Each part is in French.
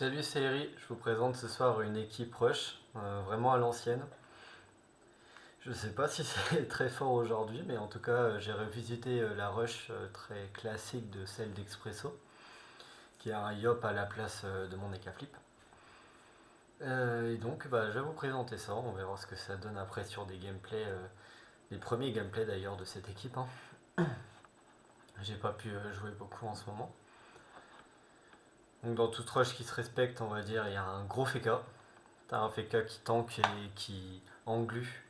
Salut, c'est Eri. Je vous présente ce soir une équipe rush, vraiment à l'ancienne. Je sais pas si c'est très fort aujourd'hui, mais en tout cas, j'ai revisité la rush très classique de celle d'Expresso, qui a un Yop à la place de mon Ekaflip. Et donc, je vais vous présenter ça. On verra ce que ça donne après sur des gameplays, les premiers gameplays d'ailleurs de cette équipe, hein. J'ai pas pu jouer beaucoup en ce moment. Donc, dans toute rush qui se respecte, on va dire, il y a un gros FK. T'as un FK qui tank et qui englue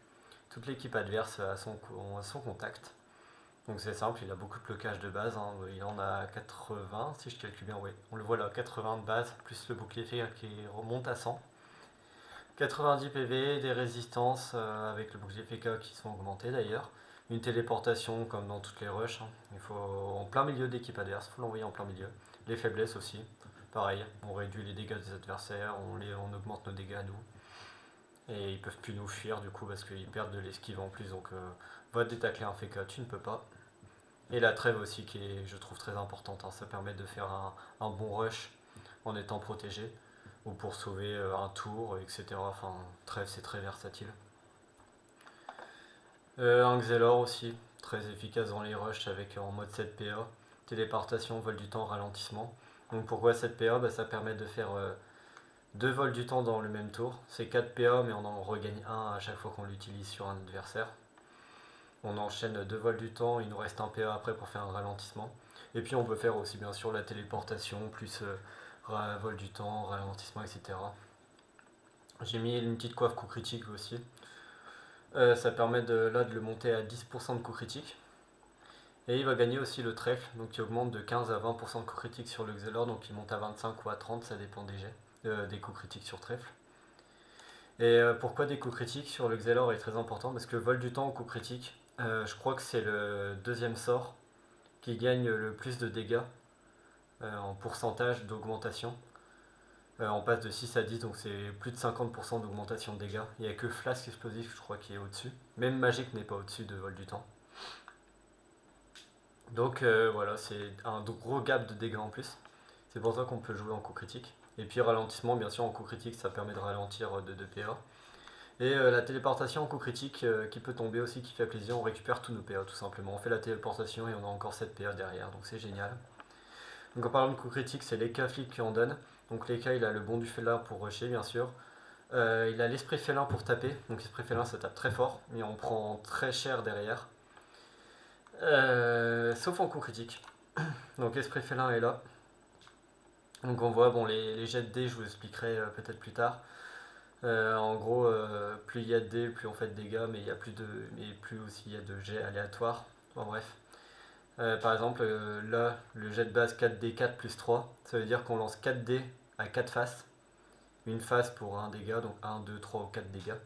toute l'équipe adverse à son contact. Donc c'est simple, il a beaucoup de blocage de base, hein. Il en a 80 si je calcule bien, oui. On le voit là, 80 de base, plus le bouclier qui remonte à 100. 90 PV, des résistances avec le bouclier FK qui sont augmentés d'ailleurs. Une téléportation comme dans toutes les rushs, hein. Il faut en plein milieu d'équipe adverse, il faut l'envoyer en plein milieu. Les faiblesses aussi, pareil, on réduit les dégâts des adversaires, on augmente nos dégâts à nous. Et ils peuvent plus nous fuir du coup parce qu'ils perdent de l'esquive en plus. Donc va détacler un FK, tu ne peux pas. Et la trêve aussi qui est je trouve très importante, hein. Ça permet de faire un bon rush en étant protégé. Ou pour sauver un tour, etc. Enfin, trêve c'est très versatile. Un Xelor aussi, très efficace dans les rushs avec en mode 7 PA. Téléportation, vol du temps, ralentissement. Donc pourquoi 7 PA ça permet de faire 2 vols du temps dans le même tour. C'est 4 PA, mais on en regagne un à chaque fois qu'on l'utilise sur un adversaire. On enchaîne 2 vols du temps, il nous reste un PA après pour faire un ralentissement. Et puis on peut faire aussi bien sûr la téléportation, plus vol du temps, ralentissement, etc. J'ai mis une petite coiffe coup critique aussi. Ça permet de le monter à 10% de coup critique. Et il va gagner aussi le trèfle, donc qui augmente de 15 à 20% de coup critique sur le Xelor, donc il monte à 25 ou à 30, ça dépend des jets, des coups critiques sur trèfle. Et pourquoi des coups critiques sur le Xelor est très important? Parce que vol du temps au coup critique, je crois que c'est le deuxième sort qui gagne le plus de dégâts en pourcentage d'augmentation. On passe de 6 à 10, donc c'est plus de 50% d'augmentation de dégâts. Il n'y a que Flasque Explosif, je crois, qui est au-dessus. Même Magique n'est pas au-dessus de vol du temps. Donc voilà, c'est un gros gap de dégâts en plus. C'est pour ça qu'on peut jouer en coup critique. Et puis ralentissement, bien sûr, en coup critique, ça permet de ralentir de 2 PA. Et la téléportation en coup critique qui peut tomber aussi, qui fait plaisir, on récupère tous nos PA tout simplement. On fait la téléportation et on a encore 7 PA derrière, donc c'est génial. Donc en parlant de coup critique, c'est l'Eka Flip qui en donne. Donc l'Eka il a le bon du félin pour rusher bien sûr. Il a l'esprit félin pour taper, donc l'esprit félin ça tape très fort, mais on prend très cher derrière. Sauf en coup critique. Donc esprit félin est là. Donc on voit bon les jets de dés, je vous expliquerai peut-être plus tard. En gros, plus il y a de dés, plus on fait de dégâts, mais plus aussi il y a de jets aléatoires. Bon, bref. Par exemple, là, le jet de base 4D4 plus 3, ça veut dire qu'on lance 4 dés à 4 faces. Une face pour un dégât, donc 1, 2, 3 ou 4 dégâts.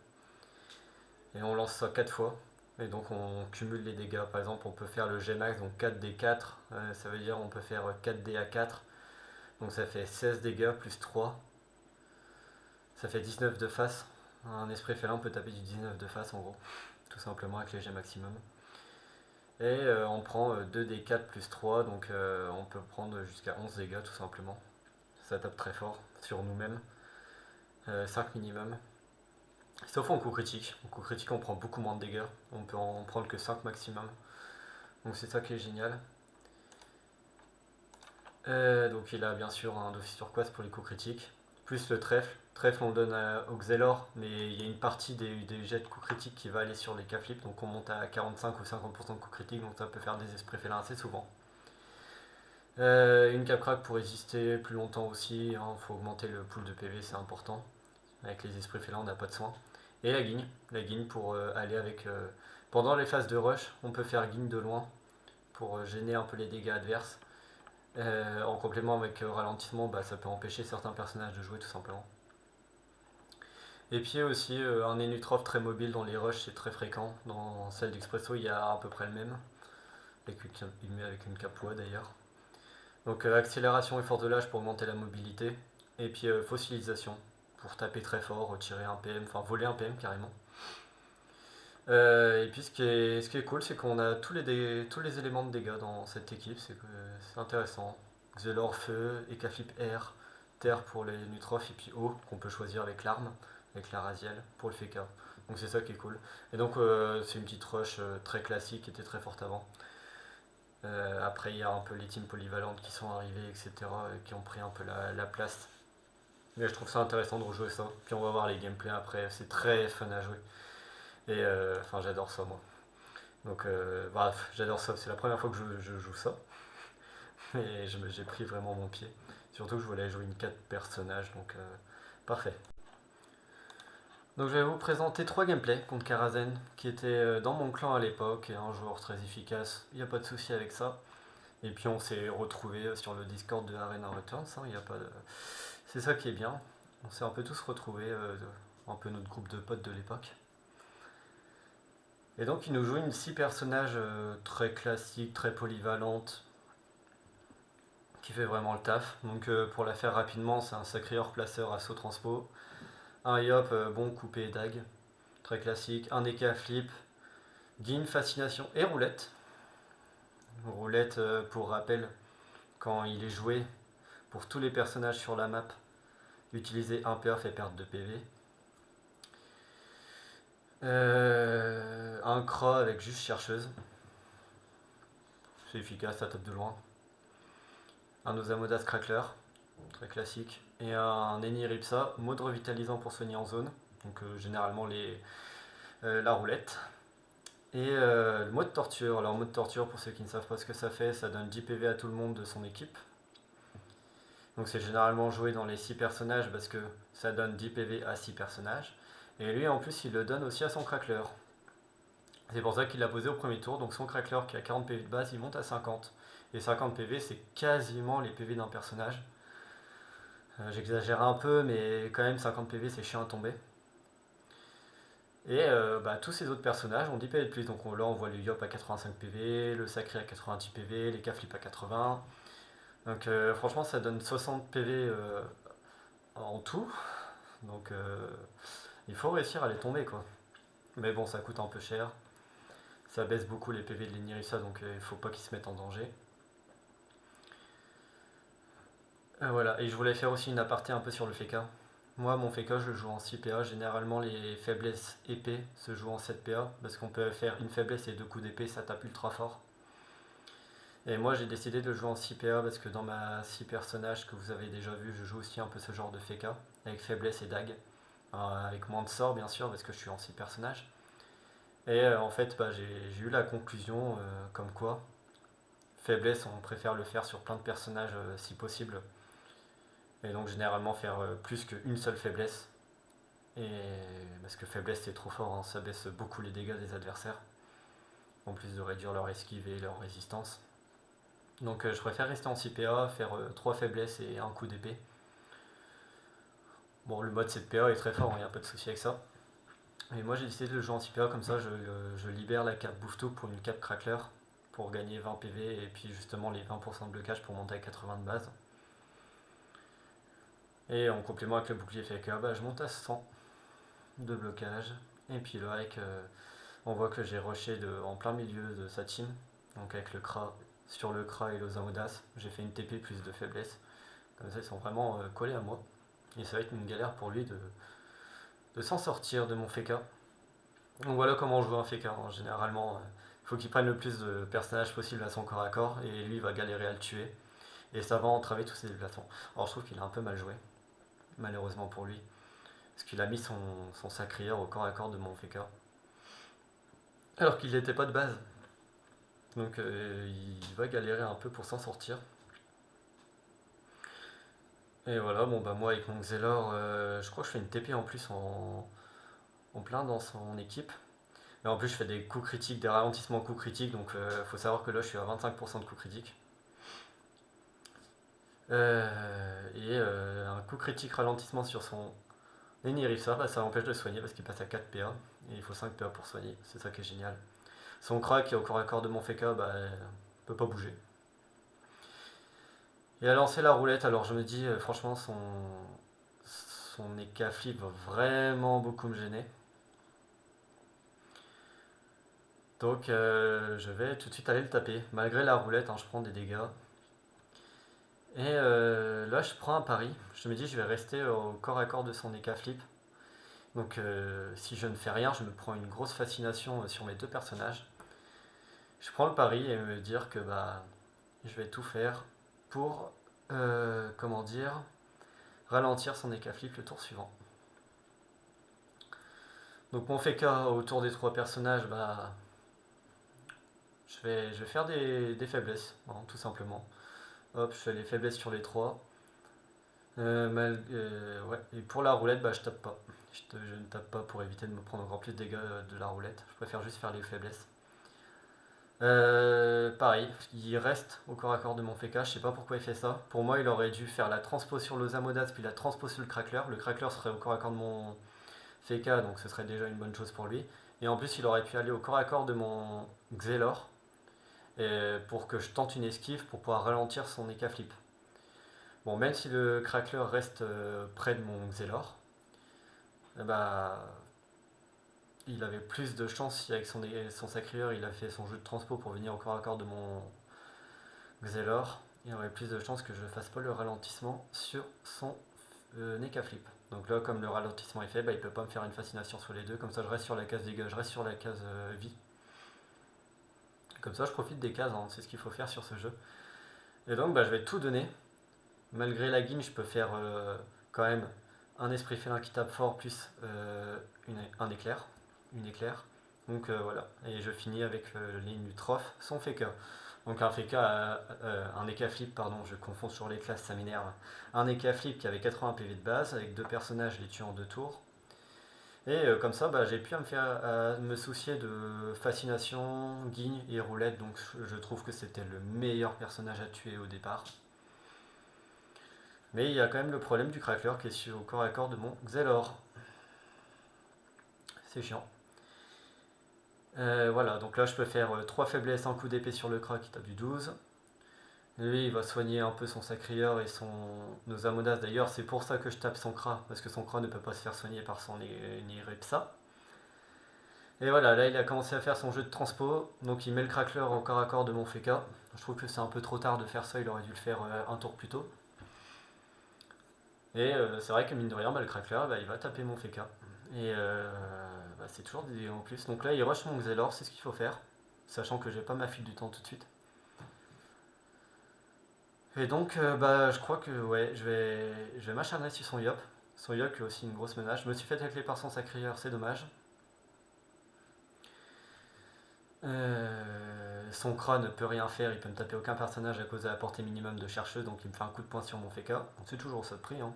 Et on lance ça 4 fois. Et donc on cumule les dégâts. Par exemple, on peut faire le jet max, donc 4D4. Ça veut dire on peut faire 4 dés à 4. Donc ça fait 16 dégâts plus 3. Ça fait 19 de face. Un esprit félin peut taper du 19 de face en gros. Tout simplement avec les jets maximum. Et on prend 2d4 plus 3, donc on peut prendre jusqu'à 11 dégâts tout simplement. Ça tape très fort sur nous-mêmes. 5 minimum. Sauf en coup critique. En coup critique, on prend beaucoup moins de dégâts. On peut en prendre que 5 maximum. Donc c'est ça qui est génial. Donc il a bien sûr un d'office turquoise pour les coups critiques. Plus le trèfle. Trèfle on le donne au Xelor, mais il y a une partie des jets de coups critiques qui va aller sur les K-flips. Donc on monte à 45 ou 50% de coups critiques, donc ça peut faire des esprits félins assez souvent. Une cap-crack pour résister plus longtemps aussi, il faut augmenter le pool de PV, c'est important. Avec les esprits félins, on n'a pas de soin. Et la guigne pour aller avec. Pendant les phases de rush, on peut faire guigne de loin pour gêner un peu les dégâts adverses. En complément avec ralentissement, ça peut empêcher certains personnages de jouer tout simplement. Et puis aussi un Enutrof très mobile dans les rushs, c'est très fréquent. Dans celle d'Expresso, il y a à peu près le même. Avec une capoie d'ailleurs. Donc accélération et force de lâche pour augmenter la mobilité. Et puis fossilisation pour taper très fort, retirer un PM, enfin voler un PM carrément. Et puis ce qui est cool, c'est qu'on a tous les éléments de dégâts dans cette équipe, c'est intéressant. Xelor feu, Ekaflip air, terre pour les Nutrophes et puis eau qu'on peut choisir avec l'arme, avec la Raziel pour le Feka. Donc c'est ça qui est cool. Et donc c'est une petite rush très classique qui était très forte avant. Après il y a un peu les teams polyvalentes qui sont arrivées, etc. et qui ont pris un peu la place. Mais je trouve ça intéressant de rejouer ça. Puis on va voir les gameplays après, c'est très fun à jouer. Et enfin j'adore ça moi. Donc bref, j'adore ça, c'est la première fois que je joue ça. Et j'ai pris vraiment mon pied. Surtout que je voulais jouer une 4 personnages, donc parfait. Donc je vais vous présenter 3 gameplays contre Karazen, qui était dans mon clan à l'époque, et un joueur très efficace, il n'y a pas de souci avec ça. Et puis on s'est retrouvé sur le Discord de Arena Returns, hein, y a pas de... c'est ça qui est bien. On s'est un peu tous retrouvés, un peu notre groupe de potes de l'époque. Et donc il nous joue une 6 personnages très classique, très polyvalente, qui fait vraiment le taf. Donc pour la faire rapidement, c'est un sacrieur, placeur, assaut, transpo. Un Yop, bon, coupé et dague, très classique. Un Eka flip, Guine, fascination et roulette. Roulette, pour rappel, quand il est joué, pour tous les personnages sur la map, utiliser un PA fait perdre de PV. Un Kra avec juste chercheuse. C'est efficace, ça tape de loin. Un Osamodas Crackler, très classique. Et un Eni Ripsa, mode revitalisant pour soigner en zone. Donc généralement la roulette. Et le mode torture. Alors mode torture, pour ceux qui ne savent pas ce que ça donne 10 PV à tout le monde de son équipe. Donc c'est généralement joué dans les 6 personnages parce que ça donne 10 PV à 6 personnages. Et lui en plus il le donne aussi à son crackler. C'est pour ça qu'il l'a posé au premier tour. Donc son crackler qui a 40 PV de base, il monte à 50. Et 50 PV c'est quasiment les PV d'un personnage. J'exagère un peu mais quand même 50 PV c'est chiant à tomber. Et tous ces autres personnages ont 10 PV de plus. Donc là on voit le Yop à 85 PV, le Sacré à 90 PV, les Kaflip à 80. Donc franchement ça donne 60 PV en tout. Donc il faut réussir à les tomber quoi. Mais bon ça coûte un peu cher. Ça baisse beaucoup les PV de l'Enirissa donc il faut pas qu'ils se mettent en danger. Voilà, et je voulais faire aussi une aparté un peu sur le Feka. Moi mon Feka je le joue en 6 PA. Généralement les faiblesses épées se jouent en 7 PA. Parce qu'on peut faire une faiblesse et 2 coups d'épée, ça tape ultra fort. Et moi j'ai décidé de jouer en 6 PA parce que dans ma 6 personnages que vous avez déjà vu, je joue aussi un peu ce genre de Feka. Avec faiblesse et dague. Avec moins de sorts bien sûr parce que je suis en 6 personnages. Et en fait j'ai eu la conclusion comme quoi faiblesse on préfère le faire sur plein de personnages si possible. Et donc généralement faire plus qu'une seule faiblesse. Et parce que faiblesse c'est trop fort, hein, ça baisse beaucoup les dégâts des adversaires. En plus de réduire leur esquive et leur résistance. Donc je préfère rester en 6 PA, faire 3 faiblesses et un coup d'épée. Bon le mode 7 PA est très fort, il n'y a pas de souci avec ça. Et moi j'ai décidé de le jouer en 6 PA comme ça je libère la cape Bouffe-Tout pour une cape Crackler pour gagner 20 PV et puis justement les 20% de blocage pour monter à 80 de base. Et en complément avec le bouclier FK, je monte à 100 de blocage. Et puis là on voit que j'ai rushé en plein milieu de sa team. Donc avec le Kra, sur le Kra et l'Osamodas, j'ai fait une TP plus de faiblesse. Comme ça ils sont vraiment collés à moi. Et ça va être une galère pour lui de s'en sortir de mon Feka. Donc voilà comment on joue un Feka. Hein. Généralement, il faut qu'il prenne le plus de personnages possible à son corps à corps. Et lui va galérer à le tuer. Et ça va entraver tous ses déplacements. Alors je trouve qu'il a un peu mal joué. Malheureusement pour lui. Parce qu'il a mis son sacrière au corps à corps de mon Feka. Alors qu'il n'était pas de base. Donc il va galérer un peu pour s'en sortir. Et voilà, bon moi avec mon Xelor, je crois que je fais une TP en plus en plein dans son équipe. Et en plus je fais des coups critiques, des ralentissements coups critiques, donc faut savoir que là je suis à 25% de coups critiques. Un coup critique ralentissement sur son Enirissa, ça l'empêche de soigner parce qu'il passe à 4 PA. Et il faut 5 PA pour soigner, c'est ça qui est génial. Son crack qui est au corps à corps de mon Feka, peut pas bouger. Et a lancé la roulette, alors je me dis franchement son Eka flip va vraiment beaucoup me gêner. Donc je vais tout de suite aller le taper. Malgré la roulette, hein, je prends des dégâts. Et là, je prends un pari. Je me dis, je vais rester au corps à corps de son Eka Flip. Donc, si je ne fais rien, je me prends une grosse fascination sur mes deux personnages. Je prends le pari et me dire que bah, je vais tout faire pour, comment dire, ralentir son Eka Flip le tour suivant. Donc, mon FK autour des trois personnages, bah, je vais faire des faiblesses, hein, tout simplement. Hop, je fais les faiblesses sur les trois. Ouais. Et pour la roulette, bah, je tape pas. Je ne tape pas pour éviter de me prendre encore plus de dégâts de la roulette. Je préfère juste faire les faiblesses. Pareil, il reste au corps à corps de mon FK. Je sais pas pourquoi il fait ça. Pour moi, il aurait dû faire la transpo sur le Zamodas puis la transpo sur le Crackler. Le Crackler serait au corps à corps de mon FK, donc ce serait déjà une bonne chose pour lui. Et en plus, il aurait pu aller au corps à corps de mon Xelor pour que je tente une esquive pour pouvoir ralentir son Eka Flip. Bon, même si le Crackler reste près de mon Xelor, bah, il avait plus de chance si avec son Sacrieur il a fait son jeu de transpo pour venir au corps à corps de mon Xelor. Il aurait plus de chances que je ne fasse pas le ralentissement sur son Eka Flip. Donc là, comme le ralentissement est fait, bah, il ne peut pas me faire une fascination sur les deux. Comme ça, je reste sur la case dégâts, je reste sur la case vie. Comme ça, je profite des cases, hein, c'est ce qu'il faut faire sur ce jeu. Et donc, bah, je vais tout donner. Malgré la guine, je peux faire quand même un esprit félin qui tape fort plus un éclair. Une éclair. Donc voilà. Et je finis avec l'inutroph, son Feka. Donc un Feka, un Eka Flip, pardon, je confonds sur les classes, ça m'énerve. Un Eka Flip qui avait 80 PV de base, avec deux personnages, les tue en 2 tours. Et comme ça, bah, j'ai pu me soucier de fascination, guigne et roulette. Donc je trouve que c'était le meilleur personnage à tuer au départ. Mais il y a quand même le problème du Crackler qui est au corps à corps de mon Xelor. C'est chiant. Voilà, donc là je peux faire 3 faiblesses, un coup d'épée sur le crack qui tape du 12. Lui il va soigner un peu son Sacrieur et nos Amonas. D'ailleurs, c'est pour ça que je tape son Kra, parce que son Kra ne peut pas se faire soigner par son Nirepsa. Et voilà, là il a commencé à faire son jeu de transpo, donc il met le Crackler au corps à corps de mon Feka. Je trouve que c'est un peu trop tard de faire ça, il aurait dû le faire un tour plus tôt. Et c'est vrai que mine de rien, bah, le Crackler bah, il va taper mon Feka. Et bah, c'est toujours des dégâts en plus. Donc là il rush mon Xelor, c'est ce qu'il faut faire. Sachant que j'ai pas ma file du temps tout de suite. Et donc bah, je crois que ouais, je vais m'acharner sur son Yop. Son Yop qui est aussi une grosse menace. Je me suis fait tacler par son Sacrieur, c'est dommage. Son Kra ne peut rien faire, il peut me taper aucun personnage à cause de la portée minimum de chercheuse, donc il me fait un coup de poing sur mon Feka. C'est toujours ça de prix. Hein.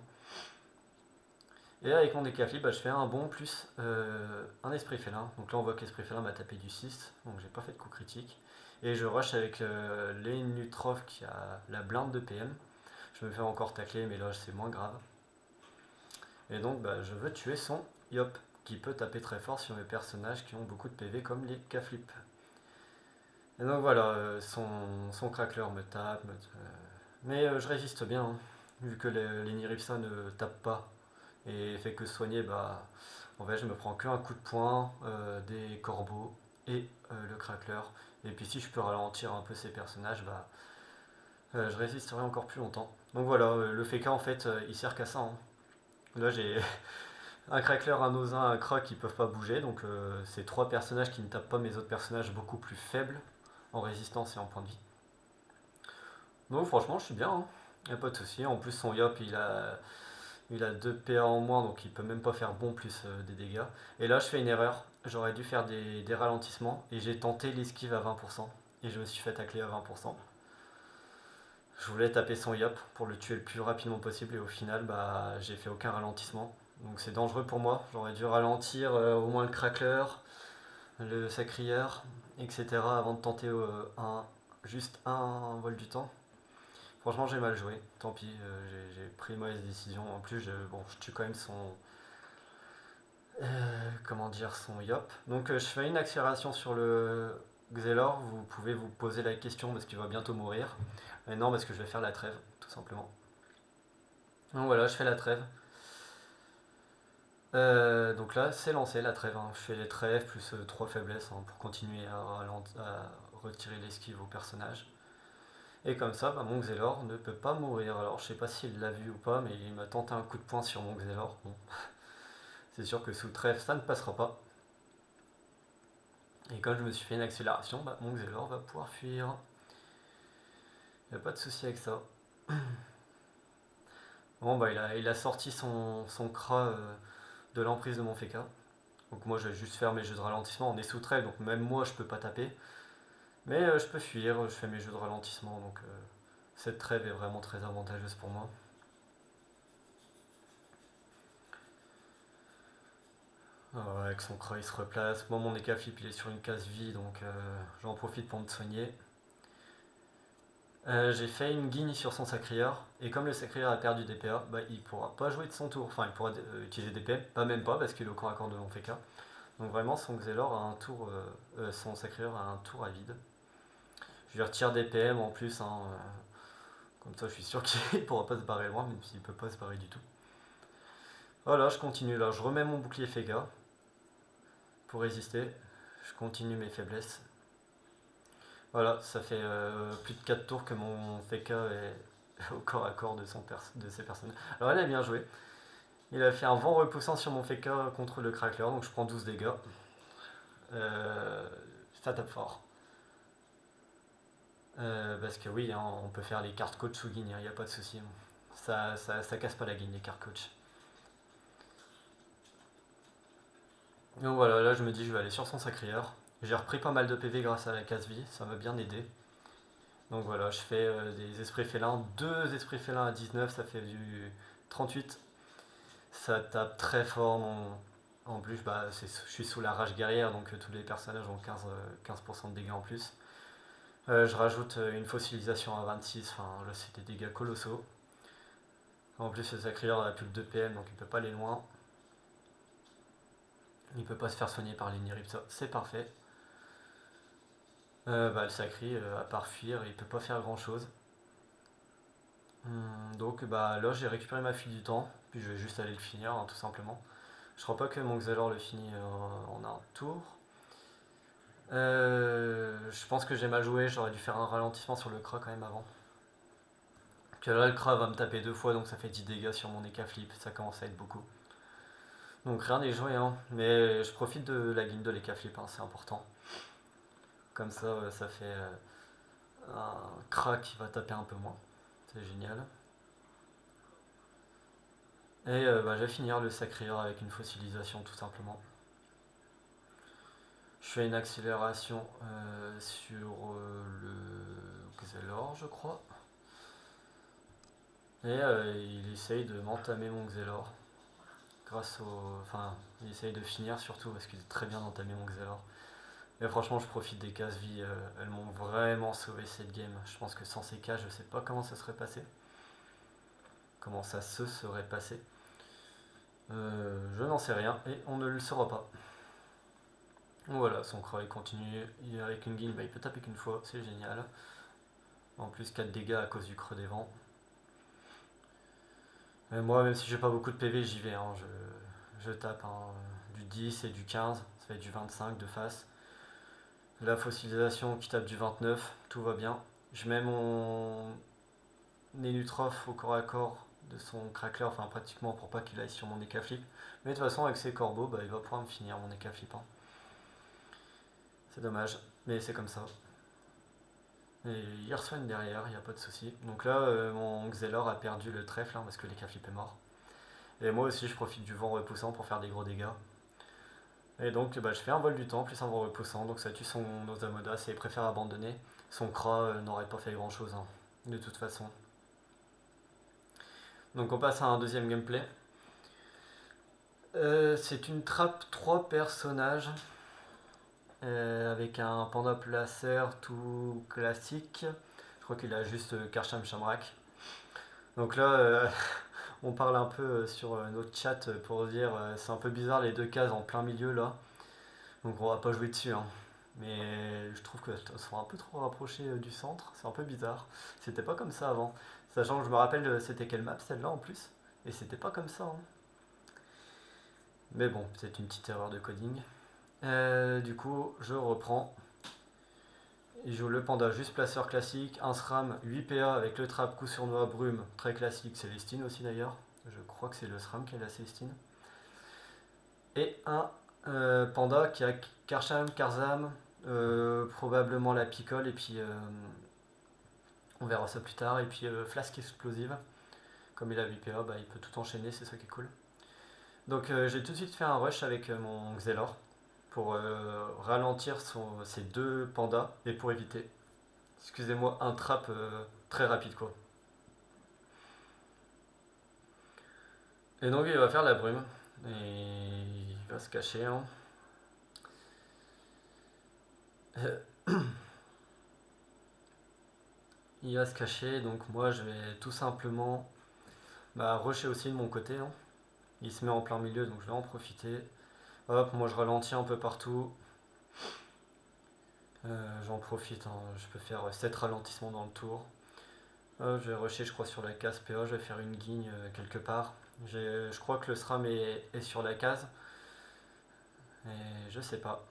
Et avec mon décafli, bah, je fais un bon plus un esprit félin. Donc là on voit que l'esprit félin m'a tapé du 6, donc j'ai pas fait de coup critique. Et je rush avec l'Enutrov qui a la blinde de PM. Je me fais encore tacler, mais là c'est moins grave. Et donc bah, je veux tuer son Yop, qui peut taper très fort sur mes personnages qui ont beaucoup de PV comme les K-Flip. Et donc voilà, son Crackler me tape, mais je résiste bien, hein, vu que les Niripsa ne tapent pas et fait que soigner, bah, en fait je me prends qu'un coup de poing, des corbeaux et le Crackler. Et puis si je peux ralentir un peu ces personnages, bah, je résisterai encore plus longtemps. Donc voilà, le FK en fait il sert qu'à ça. Hein. Là j'ai un Crackler, un Ozin, un Croc qui peuvent pas bouger, donc c'est trois personnages qui ne tapent pas mes autres personnages beaucoup plus faibles en résistance et en point de vie. Donc franchement je suis bien, hein. Y a pas de souci. En plus son Yop il a 2 PA en moins, donc il peut même pas faire bon plus des dégâts. Et là je fais une erreur, j'aurais dû faire des ralentissements et j'ai tenté l'esquive à 20% et je me suis fait tacler à 20%. Je voulais taper son Yop pour le tuer le plus rapidement possible et au final bah, j'ai fait aucun ralentissement. Donc c'est dangereux pour moi, j'aurais dû ralentir au moins le Crackler, le Sacrieur, etc. avant de tenter juste un vol du temps. Franchement j'ai mal joué, tant pis, j'ai pris une mauvaise décision. En plus je tue quand même son Yop. Donc je fais une accélération sur le Xelor, vous pouvez vous poser la question parce qu'il va bientôt mourir. Mais non, parce que je vais faire la trêve, tout simplement. Donc voilà, je fais la trêve. Donc là, c'est lancé la trêve. Hein. Je fais les trêves plus 3 faiblesses hein, pour continuer à retirer l'esquive au personnage. Et comme ça, bah, mon Xelor ne peut pas mourir. Alors je sais pas s'il l'a vu ou pas, mais il m'a tenté un coup de poing sur mon Xelor. Bon, c'est sûr que sous trèfle, ça ne passera pas. Et quand je me suis fait une accélération, bah, mon Xelor va pouvoir fuir. Il n'y a pas de souci avec ça. Bon, bah, il a sorti son Kra de l'emprise de mon Feka. Donc moi, je vais juste faire mes jeux de ralentissement. On est sous trèfle, donc même moi, je peux pas taper. Mais je peux fuir, je fais mes jeux de ralentissement. Donc cette trêve est vraiment très avantageuse pour moi. Avec son Kra, il se replace. Moi, mon Eka Flip, il est sur une case vie, donc j'en profite pour me soigner. J'ai fait une guigne sur son Sacrieur, et comme le Sacrieur a perdu des PA, bah, il pourra pas jouer de son tour. Enfin, il pourra utiliser des PM, pas même pas, parce qu'il est au corps à corps de mon Feka. Donc vraiment, son Xelor a un tour, son Sacrieur a un tour à vide. Je lui retire des PM en plus, hein, comme ça je suis sûr qu'il pourra pas se barrer loin, même s'il peut pas se barrer du tout. Voilà, je continue là, je remets mon bouclier Feka pour résister. Je continue mes faiblesses. Voilà, ça fait plus de 4 tours que mon Feka est au corps à corps de ses personnages. Alors elle a bien joué. Il a fait un vent repoussant sur mon Feka contre le Crackler, donc je prends 12 dégâts. Ça tape fort. Parce que oui, hein, on peut faire les cartes coach sous guigne, il n'y a pas de souci. Ça casse pas la guigne, les cartes coach. Donc voilà, là je me dis je vais aller sur son Sacrieur. J'ai repris pas mal de PV grâce à la case vie, ça m'a bien aidé. Donc voilà, je fais des esprits félins, 2 esprits félins à 19, ça fait du 38. Ça tape très fort. En plus, bah, je suis sous la rage guerrière, donc tous les personnages ont 15% de dégâts en plus. Je rajoute une fossilisation à 26, enfin là c'est des dégâts colossaux. En plus, le Sacrieur a plus que 2 PM, donc il peut pas aller loin. Il peut pas se faire soigner par les Niripsa, c'est parfait. Le Sacri, à part fuir, il peut pas faire grand chose. Donc bah, là j'ai récupéré ma file du temps, puis je vais juste aller le finir, hein, tout simplement. Je crois pas que mon Xelor le finit en un tour. Je pense que j'ai mal joué, j'aurais dû faire un ralentissement sur le Kra quand même avant. Que là le Kra va me taper 2 fois, donc ça fait 10 dégâts sur mon Eka Flip, ça commence à être beaucoup. Donc rien n'est joué, hein. Mais je profite de la guilde de l'Eka Flip, hein, c'est important. Comme ça, ça fait un Kra qui va taper un peu moins. C'est génial. Et bah, je vais finir le Sacrieur avec une fossilisation tout simplement. Je fais une accélération sur le Xelor, je crois. Et il essaye de m'entamer mon Xelor. Enfin, il essaye de finir surtout parce qu'il est très bien d'entamer mon Xelor. Et franchement, je profite des cases vie. Elles m'ont vraiment sauvé cette game. Je pense que sans ces cases, je sais pas comment ça serait passé. Comment ça se serait passé. Je n'en sais rien et on ne le saura pas. Voilà, son Kra il continue. Avec une guilde, bah, il peut taper qu'une fois, c'est génial. En plus 4 dégâts à cause du creux des vents. Et moi, même si j'ai pas beaucoup de PV, j'y vais. Hein. Je tape hein, du 10 et du 15, ça va être du 25 de face. La fossilisation qui tape du 29, tout va bien. Je mets mon Nénutrof au corps à corps de son Crackler, enfin pratiquement pour pas qu'il aille sur mon Eka Flip. Mais de toute façon, avec ses corbeaux, bah, il va pouvoir me finir mon Eka Flip. Hein. C'est dommage, mais c'est comme ça. Et il resoigne derrière, il n'y a pas de souci. Donc là, mon Xelor a perdu le trèfle hein, parce que l'Eka Flip est mort. Et moi aussi, je profite du vent repoussant pour faire des gros dégâts. Et donc, bah, je fais un vol du temps plus un vent repoussant, donc ça tue son Osamodas et il préfère abandonner. Son Kra n'aurait pas fait grand chose, hein, de toute façon. Donc on passe à un deuxième gameplay. C'est une trappe 3 personnages avec un panda placer tout classique. Je crois qu'il a juste Karcham Shamrak. Donc là, on parle un peu sur notre chat pour dire c'est un peu bizarre les 2 cases en plein milieu là. Donc on va pas jouer dessus. Hein. Mais je trouve qu'elles sont un peu trop rapprochées du centre. C'est un peu bizarre. C'était pas comme ça avant. Sachant que je me rappelle c'était quelle map celle-là en plus. Et c'était pas comme ça. Hein. Mais bon, c'est une petite erreur de coding. Du coup, je reprends. Il joue le panda juste placeur classique, un SRAM 8 PA avec le trap, coup sur noix, brume, très classique, Célestine aussi d'ailleurs. Je crois que c'est le SRAM qui est la Célestine. Et un panda qui a Karcham, Karzam, probablement la picole, et puis on verra ça plus tard. Et puis flasque explosive. Comme il a 8 PA, bah, il peut tout enchaîner, c'est ça qui est cool. Donc j'ai tout de suite fait un rush avec mon Xelor pour ralentir ses deux pandas et pour éviter, excusez-moi, un trap très rapide quoi. Et donc il va faire la brume et il va se cacher. Hein. Il va se cacher, donc moi je vais tout simplement rusher aussi de mon côté. Hein. Il se met en plein milieu, donc je vais en profiter. Hop, moi je ralentis un peu partout. J'en profite, hein. Je peux faire 7 ralentissements dans le tour. Je vais rusher, je crois, sur la case PA. Je vais faire une guigne quelque part. Je crois que le SRAM est sur la case. Et je sais pas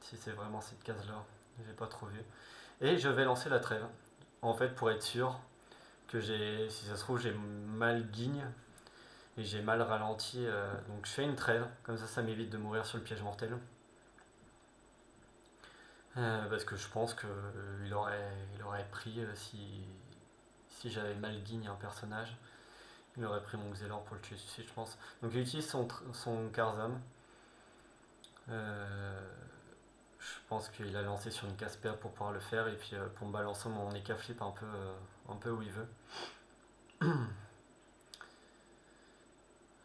si c'est vraiment cette case-là. J'ai pas trop vu. Et je vais lancer la trêve. En fait, pour être sûr que si ça se trouve, j'ai mal guigne et j'ai mal ralenti. Donc je fais une trêve. Comme ça m'évite de mourir sur le piège mortel. Parce que je pense qu'il aurait pris si j'avais mal guigne un personnage. Il aurait pris mon Xelor pour le tuer tout de suite, je pense. Donc il utilise son Karzam. Je pense qu'il a lancé sur une case PA pour pouvoir le faire et puis pour me balancer mon Eka Flip un peu où il veut.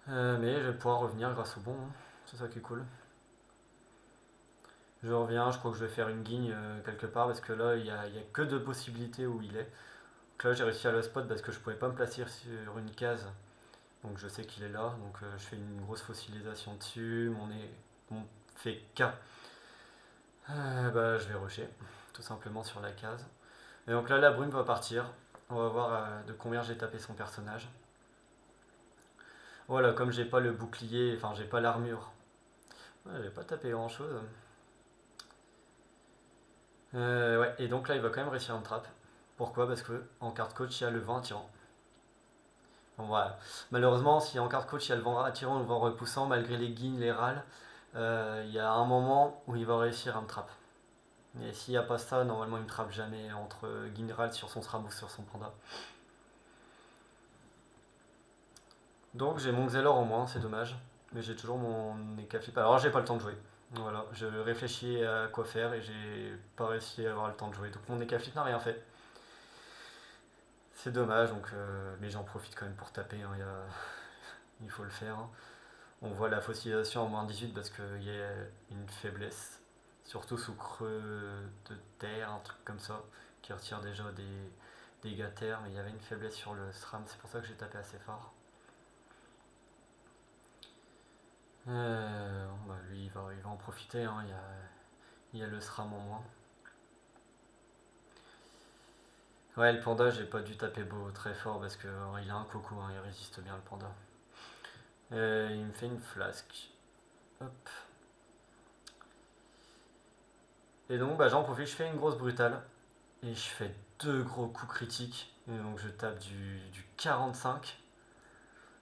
Mais je vais pouvoir revenir grâce au bon, hein. C'est ça qui est cool. Je reviens, je crois que je vais faire une guigne quelque part parce que là il y a que deux possibilités où il est. Donc là j'ai réussi à le spot parce que je pouvais pas me placer sur une case. Donc je sais qu'il est là, donc je fais une grosse fossilisation dessus, mon fait K. Je vais rusher, tout simplement sur la case. Et donc là la brume va partir. On va voir de combien j'ai tapé son personnage. Voilà, comme j'ai pas le bouclier, enfin j'ai pas l'armure. Ouais, j'ai pas tapé grand chose. Ouais, et donc là il va quand même réussir une trappe. Pourquoi? Parce que en carte coach il y a le vent attirant. Bon, voilà. Malheureusement, si en carte coach il y a le vent attirant ou le vent repoussant, malgré les guignes, les râles, il y a un moment où il va réussir à me trapper. Et s'il n'y a pas ça, normalement il me trappe jamais entre guigne râle sur son SRAM ou sur son panda. Donc j'ai mon Xelor en moins, c'est dommage. Mais j'ai toujours mon Eka Flip. Alors j'ai pas le temps de jouer. Voilà, je réfléchis à quoi faire et j'ai pas réussi à avoir le temps de jouer. Donc mon Eka Flip n'a rien fait. C'est dommage, donc, mais j'en profite quand même pour taper. Hein, il faut le faire. Hein. On voit la fossilisation en moins 18 parce qu'il y a une faiblesse, surtout sous creux de terre, un truc comme ça, qui retire déjà des dégâts terre, mais il y avait une faiblesse sur le SRAM, c'est pour ça que j'ai tapé assez fort. Lui il va en profiter, hein, il y a le SRAM en moins. Ouais, le panda, j'ai pas dû taper beau très fort parce qu'il a un coco, hein, il résiste bien le panda. Il me fait une flasque. Hop. Et donc j'en profite, je fais une grosse brutale. Et je fais deux gros coups critiques. Et donc je tape du 45.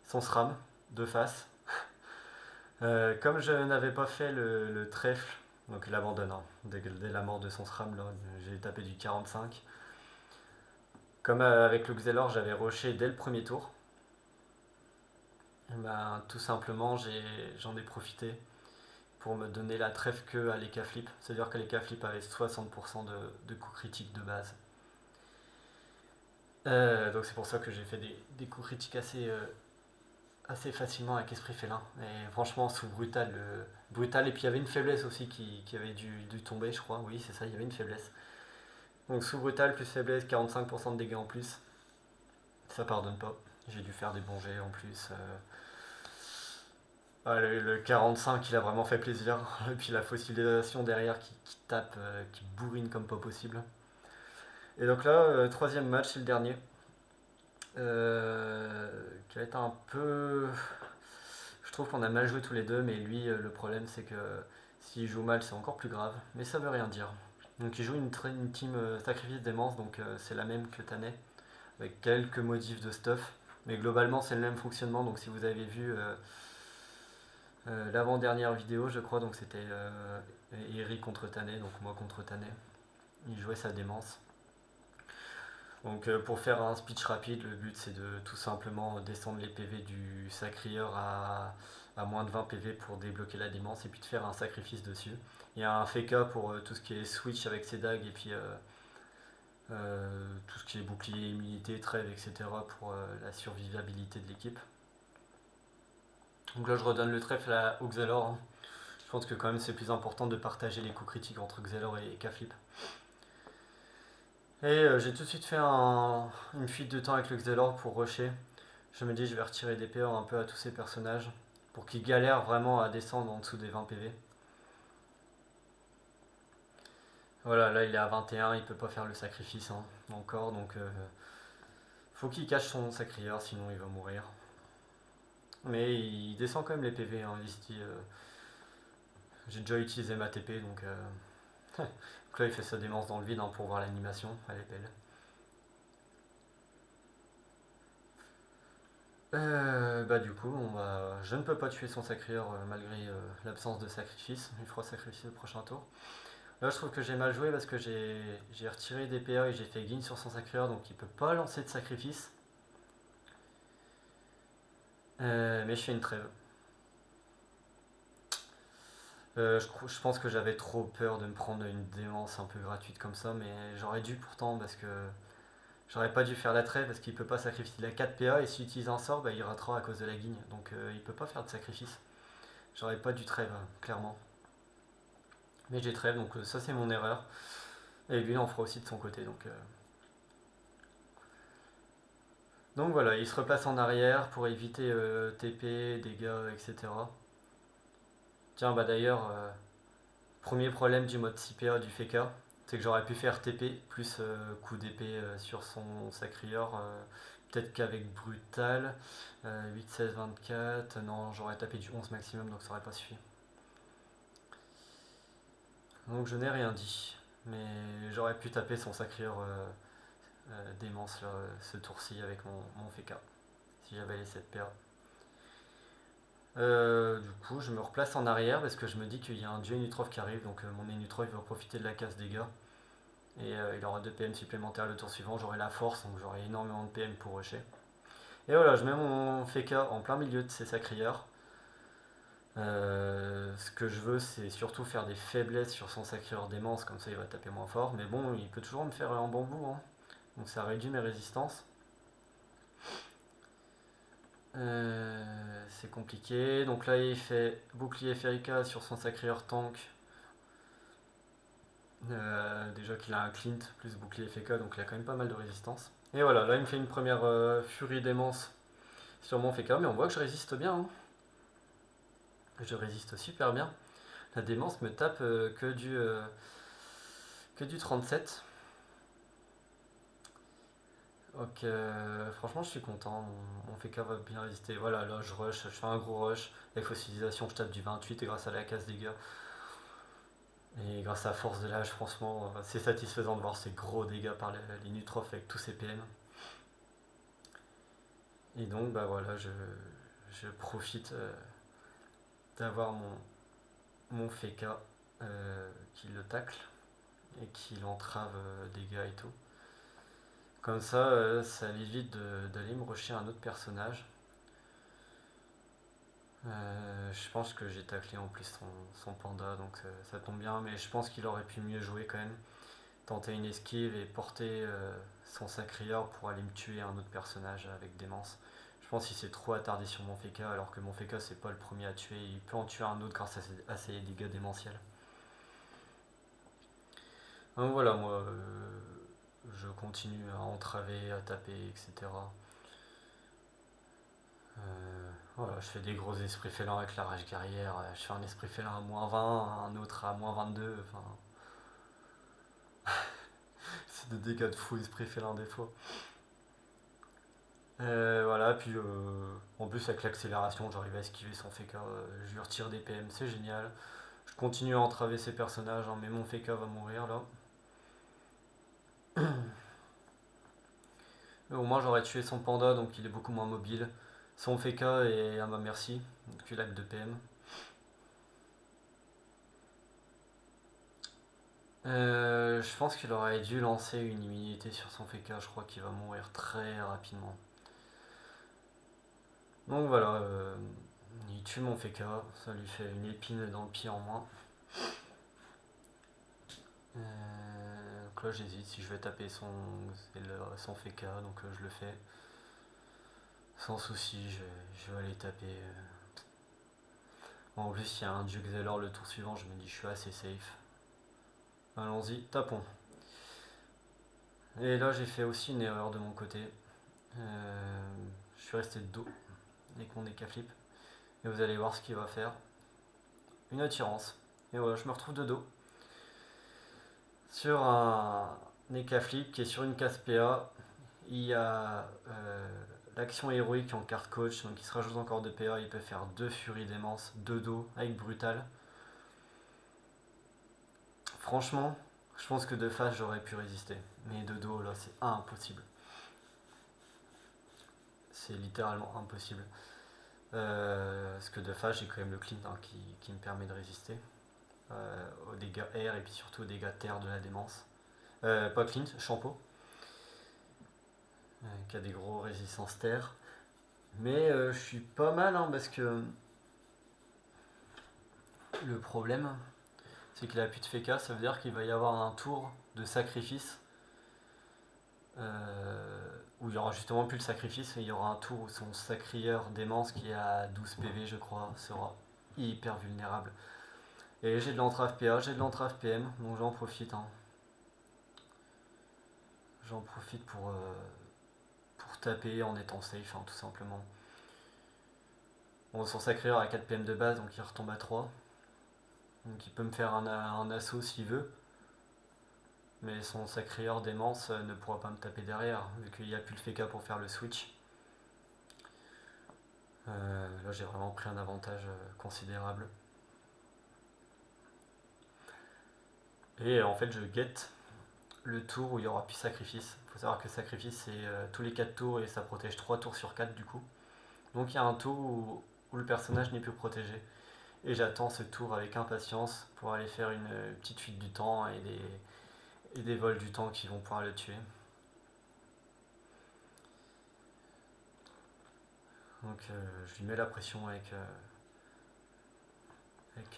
Son SRAM, de face. Comme je n'avais pas fait le trèfle, donc il abandonne. Hein. Dès la mort de son SRAM, là, j'ai tapé du 45. Comme avec le Xelor, j'avais rushé dès le premier tour. Et tout simplement, j'en ai profité pour me donner la trèfle que à l'Eka Flip. C'est-à-dire que l'Eka Flip avait 60% de coups critiques de base. Donc c'est pour ça que j'ai fait des coups critiques assez facilement avec Esprit Félin. Et franchement, sous Brutal, Brutal, et puis il y avait une faiblesse aussi qui avait dû tomber, je crois. Oui, c'est ça, il y avait une faiblesse. Donc sous Brutal, plus faiblesse, 45% de dégâts en plus. Ça pardonne pas. J'ai dû faire des bons jets en plus. Le 45, il a vraiment fait plaisir. Et puis la fossilisation derrière qui tape, qui bourrine comme pas possible. Et donc là, troisième match, c'est le dernier. Qui va être un peu. Je trouve qu'on a mal joué tous les deux, mais lui, le problème c'est que s'il joue mal, c'est encore plus grave. Mais ça veut rien dire. Donc il joue une team sacrifice démence, donc c'est la même que Tanet, avec quelques modifs de stuff. Mais globalement c'est le même fonctionnement, donc si vous avez vu l'avant-dernière vidéo je crois, donc c'était Eric contre Tanet, donc moi contre Tanet. Il jouait sa démence. Donc pour faire un speech rapide, le but c'est de tout simplement descendre les PV du sacrieur à moins de 20 PV pour débloquer la démence et puis de faire un sacrifice dessus. Il y a un FK pour tout ce qui est switch avec ses dagues et puis tout ce qui est bouclier, immunité, trêve, etc. pour la survivabilité de l'équipe. Donc là je redonne le trèfle au Xelor. Hein. Je pense que quand même c'est plus important de partager les coups critiques entre Xelor et K-Flip. Et j'ai tout de suite fait une fuite de temps avec le Xelor pour rusher. Je me dis je vais retirer des PA un peu à tous ces personnages pour qu'ils galèrent vraiment à descendre en dessous des 20 PV. Voilà, là il est à 21, il peut pas faire le sacrifice hein, encore, donc faut qu'il cache son sacrieur, sinon il va mourir. Mais il descend quand même les PV, hein, il se dit j'ai déjà utilisé ma TP, donc donc là il fait sa démence dans le vide hein, pour voir l'animation, elle est belle. Bah du coup, je ne peux pas tuer son sacrieur malgré l'absence de sacrifice. Il fera sacrifice le prochain tour. Là, je trouve que j'ai mal joué parce que j'ai retiré des PA et j'ai fait gain sur son sacrieur, donc il peut pas lancer de sacrifice. Mais je fais une trêve. Je pense que j'avais trop peur de me prendre une démence un peu gratuite comme ça, mais j'aurais dû pourtant parce que j'aurais pas dû faire la trêve parce qu'il peut pas sacrifier. Il a 4 PA et s'il utilise un sort, bah, il ratera à cause de la guigne, donc il peut pas faire de sacrifice. J'aurais pas dû trêve, clairement. Mais j'ai trêve, donc ça c'est mon erreur. Et lui il en fera aussi de son côté, donc voilà, il se replace en arrière pour éviter TP, dégâts, etc. Tiens, bah d'ailleurs, premier problème du mode 6PA du Feka, c'est que j'aurais pu faire TP plus coup d'épée sur son sacrieur. Peut-être qu'avec Brutal, 8, 16, 24, non, j'aurais tapé du 11 maximum, donc ça aurait pas suffi. Donc je n'ai rien dit, mais j'aurais pu taper son sacrieur démence là, ce tour-ci avec mon Feka, si j'avais les 7 PA. Du coup, je me replace en arrière parce que je me dis qu'il y a un dieu Nutrov qui arrive, donc mon Nutrov va profiter de la casse dégâts. Et il aura 2 PM supplémentaires le tour suivant, j'aurai la force, donc j'aurai énormément de PM pour rusher. Et voilà, je mets mon Feka en plein milieu de ses sacrieurs. Ce que je veux, c'est surtout faire des faiblesses sur son sacrieur démence, comme ça il va taper moins fort. Mais bon, il peut toujours me faire un bambou, hein. Donc ça réduit mes résistances. C'est compliqué. Donc là, il fait bouclier Ferrica sur son sacrieur tank. Déjà qu'il a un Clint plus bouclier FK, donc il a quand même pas mal de résistance. Et voilà, là il me fait une première furie démence sur mon FK, mais on voit que je résiste bien. Hein. Je résiste super bien. La démence me tape que du 37. Donc franchement je suis content, mon FK va bien résister. Voilà, là je rush, je fais un gros rush. Avec fossilisation je tape du 28 et grâce à la casse dégâts. Et grâce à force de l'âge, franchement, c'est satisfaisant de voir ces gros dégâts par les Nutrof avec tous ces PM. Et donc, bah voilà, je profite d'avoir mon Feka qui le tacle et qui l'entrave dégâts et tout. Comme ça, ça évite d'aller me rusher un autre personnage. Je pense que j'ai taclé en plus son panda, donc ça tombe bien, mais je pense qu'il aurait pu mieux jouer quand même. Tenter une esquive et porter son sacrieur pour aller me tuer un autre personnage avec démence. Je pense qu'il s'est trop attardé sur mon Feka, alors que mon Feka c'est pas le premier à tuer, il peut en tuer un autre grâce à ses dégâts démentiels. Donc voilà, moi je continue à entraver, à taper, etc. Voilà, je fais des gros esprits félins avec la rage guerrière, je fais un esprit félin à moins 20, un autre à moins 22, enfin. C'est des dégâts de fou esprit félin des fois. Voilà, puis en plus avec l'accélération, j'arrive à esquiver son Feka, je lui retire des PM, c'est génial. Je continue à entraver ses personnages, hein, mais mon Feka va mourir là. Mais au moins j'aurais tué son panda, donc il est beaucoup moins mobile. Son Feka est à ma merci, donc il a que 2 PM. Je pense qu'il aurait dû lancer une immunité sur son Feka, je crois qu'il va mourir très rapidement. Donc voilà, il tue mon Feka, ça lui fait une épine dans le pied en moins. Donc là j'hésite si je vais taper son Feka, donc je le fais. Sans souci, je vais aller taper. En plus, il y a un Duke Zeller le tour suivant, je me dis je suis assez safe. Allons-y, tapons. Et là j'ai fait aussi une erreur de mon côté. Je suis resté de dos dès qu'on est flip. Et vous allez voir ce qu'il va faire. Une attirance. Et voilà, je me retrouve de dos. Sur un flip qui est sur une case PA, il y a l'action héroïque en carte coach, donc il se rajoute encore de PA, il peut faire 2 furies démence, 2 dos avec brutal. Franchement, je pense que de face j'aurais pu résister, mais de dos là c'est impossible. C'est littéralement impossible. Parce que de face j'ai quand même le clean qui me permet de résister aux dégâts air et puis surtout aux dégâts terre de la démence. Pas clean, shampoo. Qui a des gros résistances terre. Mais je suis pas mal parce que le problème c'est qu'il a plus de Feka, ça veut dire qu'il va y avoir un tour de sacrifice où il y aura justement plus le sacrifice, mais il y aura un tour où son sacrieur démence qui est à 12 PV je crois sera hyper vulnérable. Et j'ai de l'entrave PA, j'ai de l'entrave PM, donc j'en profite. J'en profite pour taper en étant safe, tout simplement. Bon, son sacrieur a 4 PM de base, donc il retombe à 3. Donc il peut me faire un assaut s'il veut. Mais son sacrieur démence ne pourra pas me taper derrière, vu qu'il n'y a plus le Feka pour faire le switch. Là j'ai vraiment pris un avantage considérable. Et en fait je guette le tour où il n'y aura plus sacrifice. Il faut savoir que sacrifice c'est tous les 4 tours et ça protège 3 tours sur 4 du coup. Donc il y a un tour où le personnage n'est plus protégé. Et j'attends ce tour avec impatience pour aller faire une petite fuite du temps et des vols du temps qui vont pouvoir le tuer. Donc je lui mets la pression avec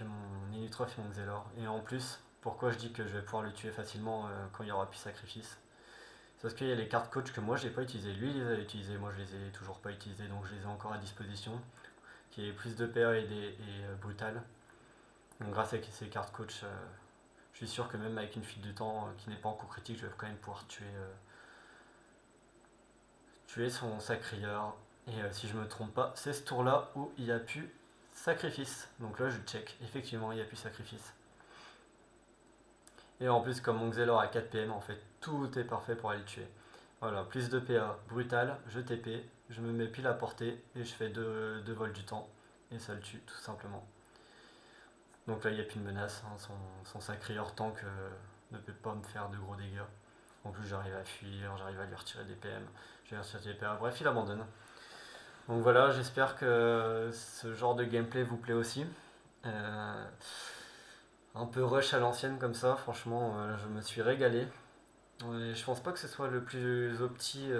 mon Inutrof et mon Xelor. Et en plus, pourquoi je dis que je vais pouvoir le tuer facilement quand il n'y aura plus sacrifice, c'est parce qu'il y a les cartes coach que moi j'ai pas utilisées. Lui il les a utilisées, moi je les ai toujours pas utilisées, donc je les ai encore à disposition. Qui est plus de PA et brutal. Donc grâce à ces cartes coach, je suis sûr que même avec une fuite de temps qui n'est pas en coup critique, je vais quand même pouvoir tuer son sacrieur. Et si je me trompe pas, c'est ce tour là où il n'y a plus sacrifice. Donc là je check, effectivement il n'y a plus sacrifice. Et en plus comme mon Xelor a 4 PM, en fait tout est parfait pour aller le tuer. Voilà, plus de PA, brutal, je TP, je me mets pile à portée et je fais 2 vols du temps. Et ça le tue tout simplement. Donc là il n'y a plus de menace, son sacrieur tank ne peut pas me faire de gros dégâts. En plus j'arrive à fuir, j'arrive à lui retirer des PM, je vais retirer des PA, bref il abandonne. Donc voilà, j'espère que ce genre de gameplay vous plaît aussi. Un peu rush à l'ancienne comme ça, franchement je me suis régalé. Et je pense pas que ce soit le plus opti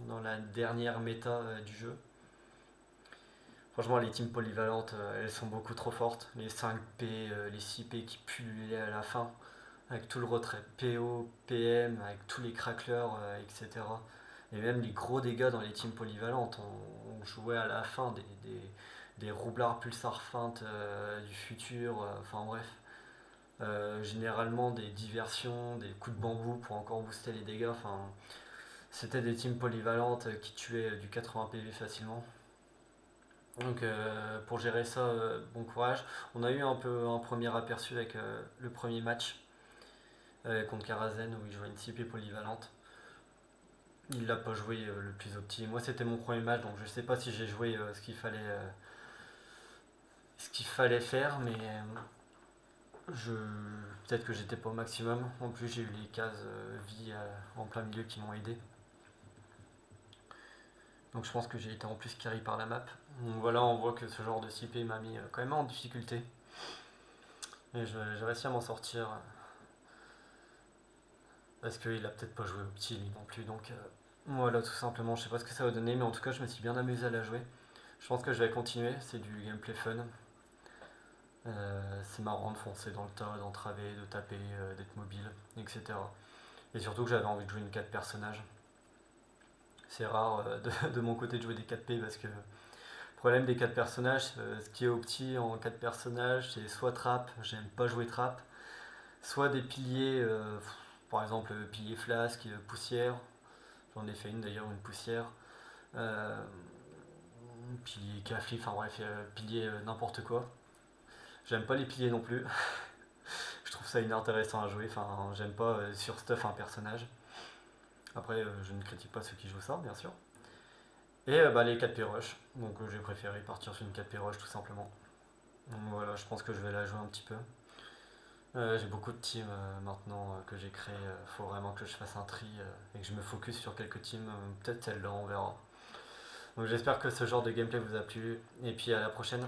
dans la dernière méta du jeu. Franchement, les teams polyvalentes, elles sont beaucoup trop fortes. Les 5P, les 6P qui pullulaient à la fin, avec tout le retrait PO, PM, avec tous les cracklers, etc. Et même les gros dégâts dans les teams polyvalentes. On jouait à la fin des roublards pulsar feintes du futur, enfin bref. Généralement des diversions, des coups de bambou pour encore booster les dégâts. Enfin, c'était des teams polyvalentes qui tuaient du 80 PV facilement. Donc pour gérer ça, bon courage. On a eu un peu un premier aperçu avec le premier match contre Karazen où il jouait une CP polyvalente. Il l'a pas joué le plus opti. Moi c'était mon premier match donc je sais pas si j'ai joué ce qu'il fallait faire, mais je... peut-être que j'étais pas au maximum. En plus, j'ai eu les cases vie en plein milieu qui m'ont aidé. Donc je pense que j'ai été en plus carry par la map. Donc voilà, on voit que ce genre de CP m'a mis quand même en difficulté. Et j'ai réussi à m'en sortir. Parce qu'il a peut-être pas joué au petit lui non plus. Donc voilà, tout simplement. Je sais pas ce que ça va donner, mais en tout cas, je me suis bien amusé à la jouer. Je pense que je vais continuer. C'est du gameplay fun. C'est marrant de foncer dans le tas, d'entraver, de taper, d'être mobile, etc. Et surtout que j'avais envie de jouer une 4 personnages. C'est rare de mon côté de jouer des 4P parce que le problème des 4 personnages, ce qui est au petit en 4 personnages, c'est soit trap, j'aime pas jouer trap, soit des piliers, par exemple pilier flasque, poussière, j'en ai fait une d'ailleurs, une poussière, euh, pilier café, enfin bref, pilier n'importe quoi. J'aime pas les piliers non plus, je trouve ça inintéressant à jouer, enfin j'aime pas surstuff un personnage. Après, je ne critique pas ceux qui jouent ça, bien sûr. Et les 4P rush, donc j'ai préféré partir sur une 4P rush tout simplement. Donc voilà, je pense que je vais la jouer un petit peu. J'ai beaucoup de teams maintenant que j'ai créé. Faut vraiment que je fasse un tri et que je me focus sur quelques teams. Peut-être celle-là, on verra. Donc j'espère que ce genre de gameplay vous a plu. Et puis à la prochaine.